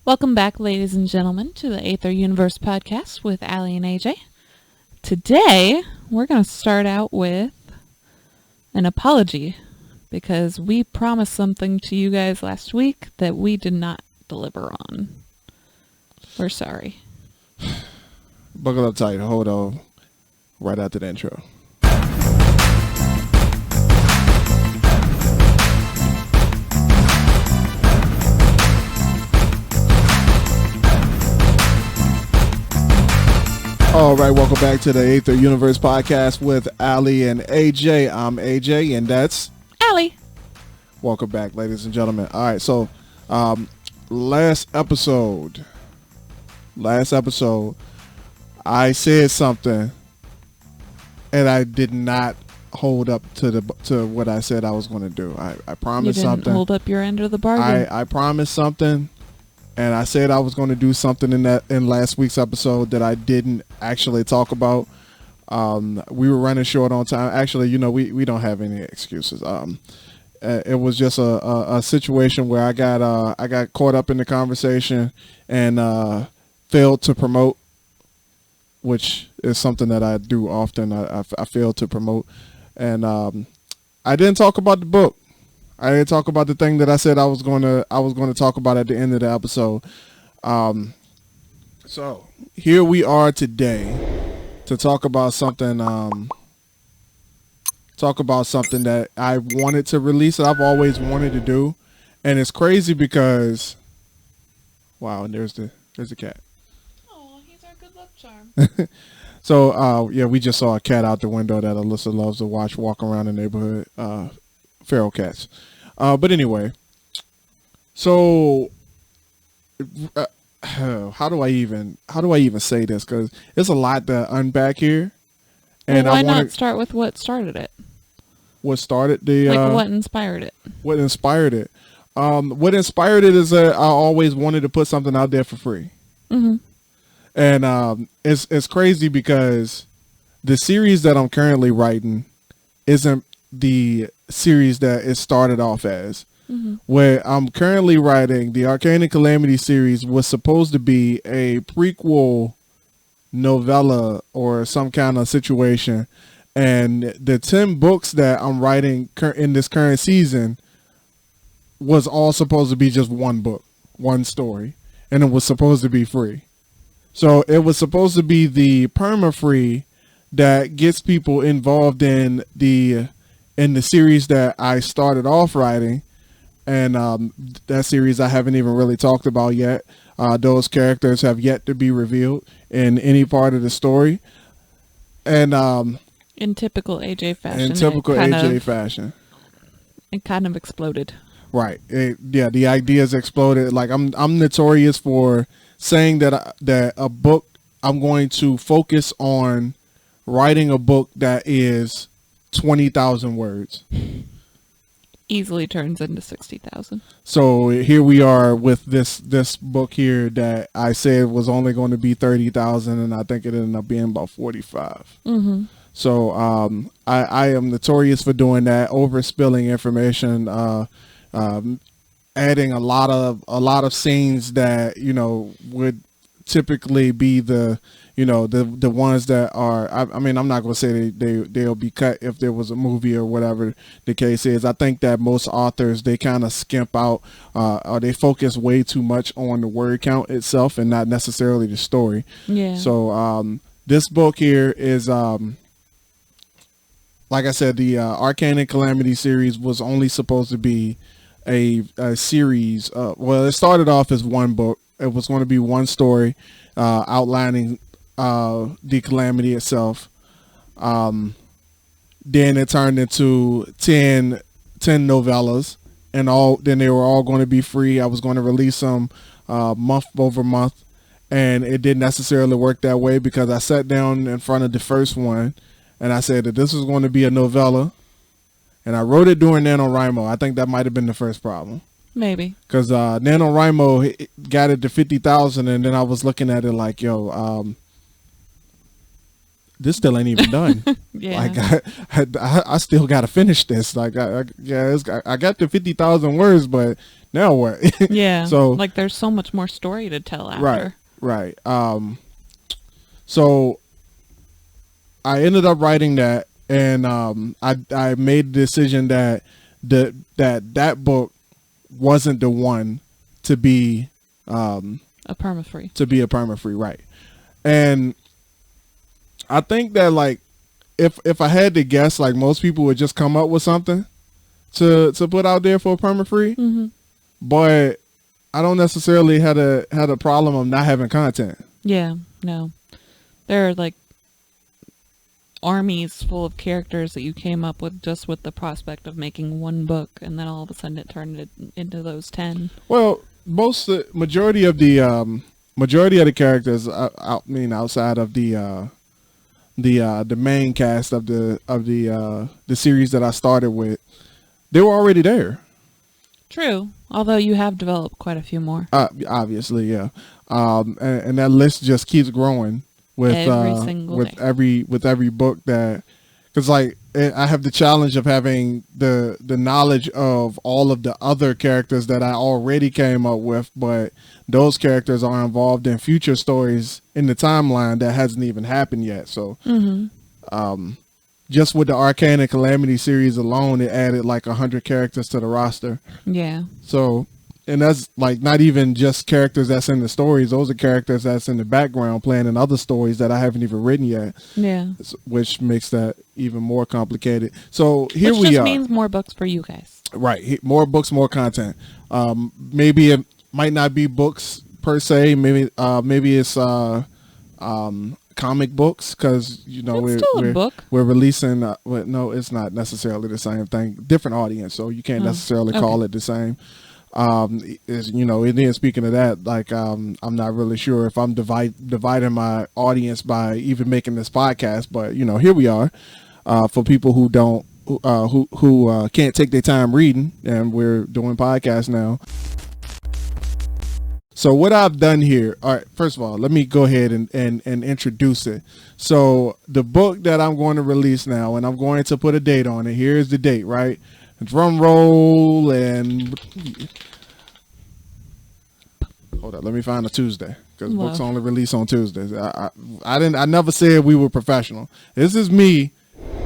Welcome back, ladies and gentlemen, to the Aether Universe Podcast with Aly and AJ. Today, we're going to start out with an apology because we promised something to you guys last week that we did not deliver on. We're sorry. Buckle up tight. Hold on. Right after the intro. All right, welcome back to the Aether Universe Podcast with Aly and AJ. I'm AJ, and that's Aly. Welcome back, ladies and gentlemen. All right, so last episode, I said something, and I did not hold up to what I said I was going to do. I promised something. You didn't hold up your end of the bargain. I promised something. And I said I was going to do something in last week's episode that I didn't actually talk about. We were running short on time. Actually, we don't have any excuses. It was just a situation where I got caught up in the conversation and failed to promote, which is something that I do often. I failed to promote, and I didn't talk about the book. I didn't talk about the thing that I said I was going to talk about at the end of the episode. So here we are today to talk about something. That I wanted to release, that I've always wanted to do, and it's crazy because, wow, and there's the cat. Oh, he's our good luck charm. So we just saw a cat out the window that Alyssa loves to watch walk around the neighborhood. Feral cats. But anyway, so how do I even say this? Because there's a lot to unpack here, and why not start with what started it? What started the what inspired it? What inspired it? What inspired it is that I always wanted to put something out there for free. Mm-hmm. And it's crazy because the series that I'm currently writing isn't the series that it started off as. Mm-hmm. Where I'm currently writing, the Arcanin Calamity series was supposed to be a prequel novella or some kind of situation, and the 10 books that I'm writing in this current season was all supposed to be just one book, one story, and it was supposed to be free. So it was supposed to be the perma-free that gets people involved in the series that I started off writing, and that series I haven't even really talked about yet. Those characters have yet to be revealed in any part of the story, and in typical AJ fashion. It kind of exploded. Right. The ideas exploded. Like I'm notorious for saying that a book, I'm going to focus on writing a book that is 20,000 words. Easily turns into 60,000. So here we are with this book here that I said was only going to be 30,000, and I think it ended up being about 45. Mm-hmm. So I am notorious for doing that, overspilling information, adding a lot of scenes that would typically be the ones that are, I mean, I'm not going to say they'll be cut if there was a movie or whatever the case is. I think that most authors, they kind of skimp out, or they focus way too much on the word count itself and not necessarily the story. Yeah. So this book here is, like I said, the Arcanin Calamity series was only supposed to be a series. Well, it started off as one book. It was going to be one story outlining the calamity itself. Then it turned into 10 novellas, and then they were all going to be free. I was going to release them month over month, and it didn't necessarily work that way because I sat down in front of the first one and I said that this was going to be a novella, and I wrote it during NaNoWriMo. I think that might have been the first problem. Maybe. Because NaNoWriMo got it to 50,000, and then I was looking at it like, this still ain't even done. Yeah. Like I still got to finish this. Like I got to 50,000 words, but now what? Yeah. So like there's so much more story to tell after. Right. So I ended up writing that, and I made the decision that that book wasn't the one to be a perma-free. Right. And I think that, like, if I had to guess, like, most people would just come up with something to put out there for a perma-free. Mm-hmm. But I don't necessarily had a problem of not having content. Yeah, no. There are like armies full of characters that you came up with just with the prospect of making one book, and then all of a sudden it turned it into those 10. Well, majority of the characters, I mean, outside of the main cast of the series that I started with, they were already there. True, although you have developed quite a few more. Obviously, yeah. And that list just keeps growing with every book that, because like I have the challenge of having the knowledge of all of the other characters that I already came up with, but those characters are involved in future stories in the timeline that hasn't even happened yet. So, just with the Arcanin Calamity series alone, it added like 100 characters to the roster. Yeah. So, and that's like not even just characters that's in the stories. Those are characters that's in the background playing in other stories that I haven't even written yet. Yeah. Which makes that even more complicated. So here we are. Which just means more books for you guys. Right. More books, more content. Maybe it might not be books per se. Maybe it's comic books, because we're releasing. No, it's not necessarily the same thing. Different audience, so you can't necessarily call it the same. And then speaking of that, like I'm not really sure if I'm dividing my audience by even making this podcast, but here we are, for people who don't who can't take their time reading, and we're doing podcasts now. So what I've done here, all right, first of all, let me go ahead and introduce it. So the book that I'm going to release now, and I'm going to put a date on it. Here's the date, right? Drum roll, and hold up, let me find a Tuesday, because books only release on Tuesdays. I never said we were professional. This is me.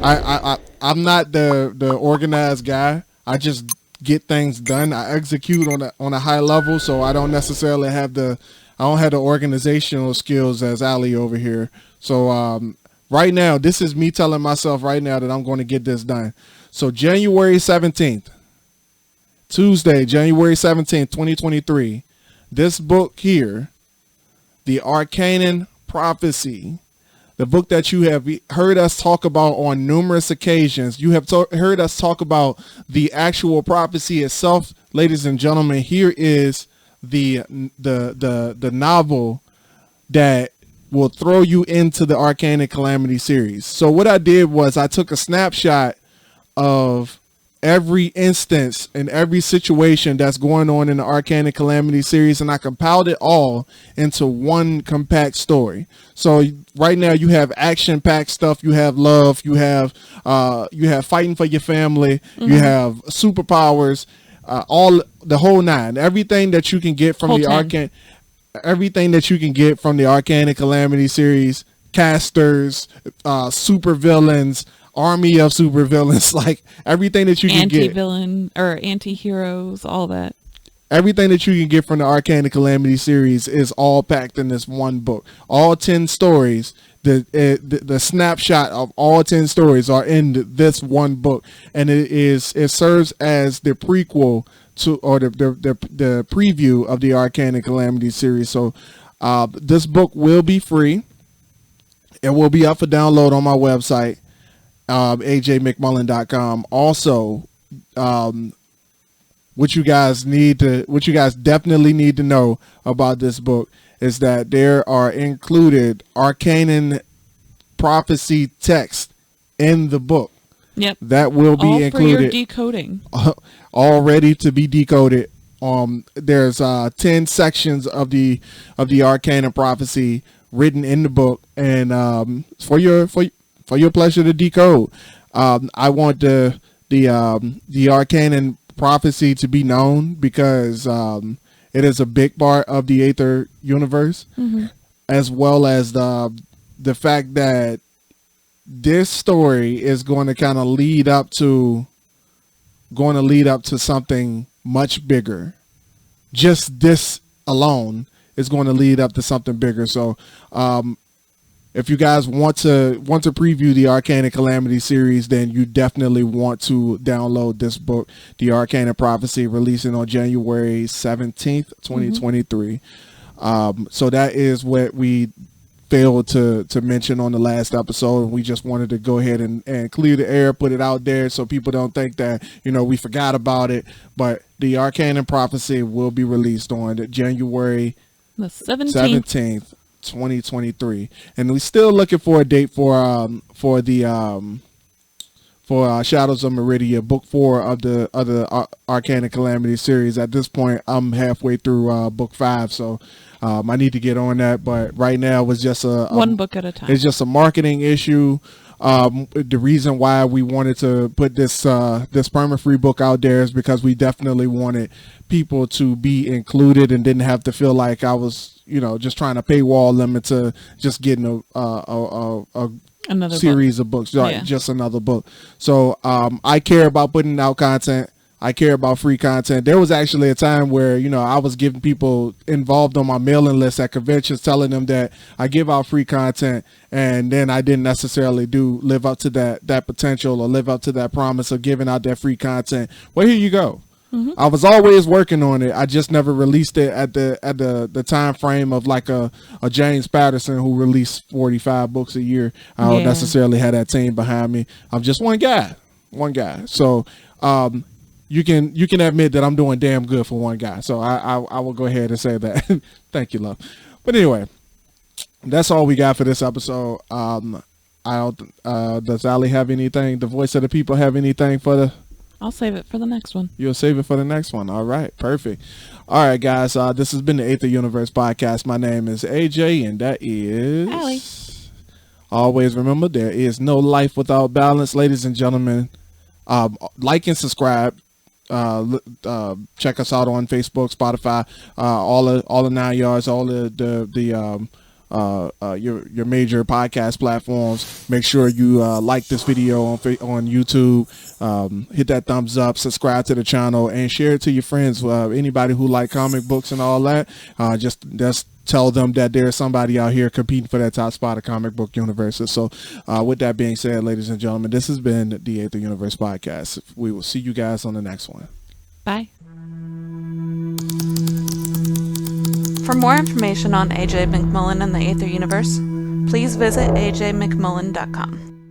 I'm not the organized guy. I just get things done. I execute on a high level, so I don't necessarily have the organizational skills as Aly over here. So right now, this is me telling myself right now that I'm going to get this done. So January 17th, Tuesday, January 17th, 2023, this book here, the Arcanin Prophecy, the book that you have heard us talk about on numerous occasions. You have heard us talk about the actual prophecy itself. Ladies and gentlemen, here is the novel that will throw you into the Arcanin Calamity series. So what I did was I took a snapshot of every instance and every situation that's going on in the Arcanin Calamity series, and I compiled it all into one compact story. So right now you have action-packed stuff, you have love, you have fighting for your family, you have superpowers, all the whole nine. Everything that you can get from everything that you can get from the Arcanin Calamity series, casters, super villains, army of super villains, like everything that you can get. Anti-villain or anti-heroes, all that. Everything that you can get from the Arcanin Calamity series is all packed in this one book. All 10 stories, the snapshot of all 10 stories are in this one book, and it serves as the prequel to, or the preview of the Arcanin Calamity series. So this book will be free. It will be up for download on my website, ajmcmullen.com. Also, what you guys definitely need to know about this book is that there are included Arcanin Prophecy text in the book. Yep. That will be all included. For your decoding. All ready to be decoded. There's 10 sections of the Arcanin Prophecy written in the book, and for your pleasure to decode. I want the Arcanin Prophecy to be known because it is a big part of the Aether Universe, as well as the fact that this story is going to kind of lead up to something much bigger. Just this alone is going to lead up to something bigger. So if you guys want to preview the Arcanin Calamity series, then you definitely want to download this book, The Arcanin Prophecy, releasing on January 17th, 2023. So that is what we failed to mention on the last episode. We just wanted to go ahead and clear the air, put it out there so people don't think that, we forgot about it. But the Arcanin Prophecy will be released on January the 17th. 2023, and we're still looking for a date for Shadows of Meridia, book 4 of the Arcanin Calamity series. At this point, I'm halfway through book 5, so I need to get on that. But right now, it's just one book at a time. It's just a marketing issue. The reason why we wanted to put this perma-free book out there is because we definitely wanted people to be included and didn't have to feel like I was, just trying to paywall them into just getting another series of books, just another book. So I care about putting out content. I care about free content. There was actually a time where, I was giving people involved on my mailing list at conventions, telling them that I give out free content, and then I didn't necessarily live up to that potential or live up to that promise of giving out that free content. Well, here you go. I was always working on it. I just never released it at the time frame of like a James Patterson who released 45 books a year. I don't necessarily have that team behind me. I'm just one guy. So you can admit that I'm doing damn good for one guy. So I will go ahead and say that. Thank you, love. But anyway, that's all we got for this episode. Does Aly have anything? The voice of the people have anything for the? I'll save it for the next one. You'll save it for the next one. All right, perfect. All right, guys. This has been the Aether Universe Podcast. My name is AJ, and that is Aly. Always remember, there is no life without balance, ladies and gentlemen. Like and subscribe. Check us out on Facebook, Spotify, all the 9 yards, all your major podcast platforms. Make sure you like this video on YouTube, hit that thumbs up, subscribe to the channel, and share it to your friends. Anybody who like comic books and all that, just tell them that there's somebody out here competing for that top spot of comic book universes. So with that being said, ladies and gentlemen, this has been the Aether Universe Podcast. We will see you guys on the next one. Bye. For more information on AJ McMullen and the Aether Universe, please visit ajmcmullen.com.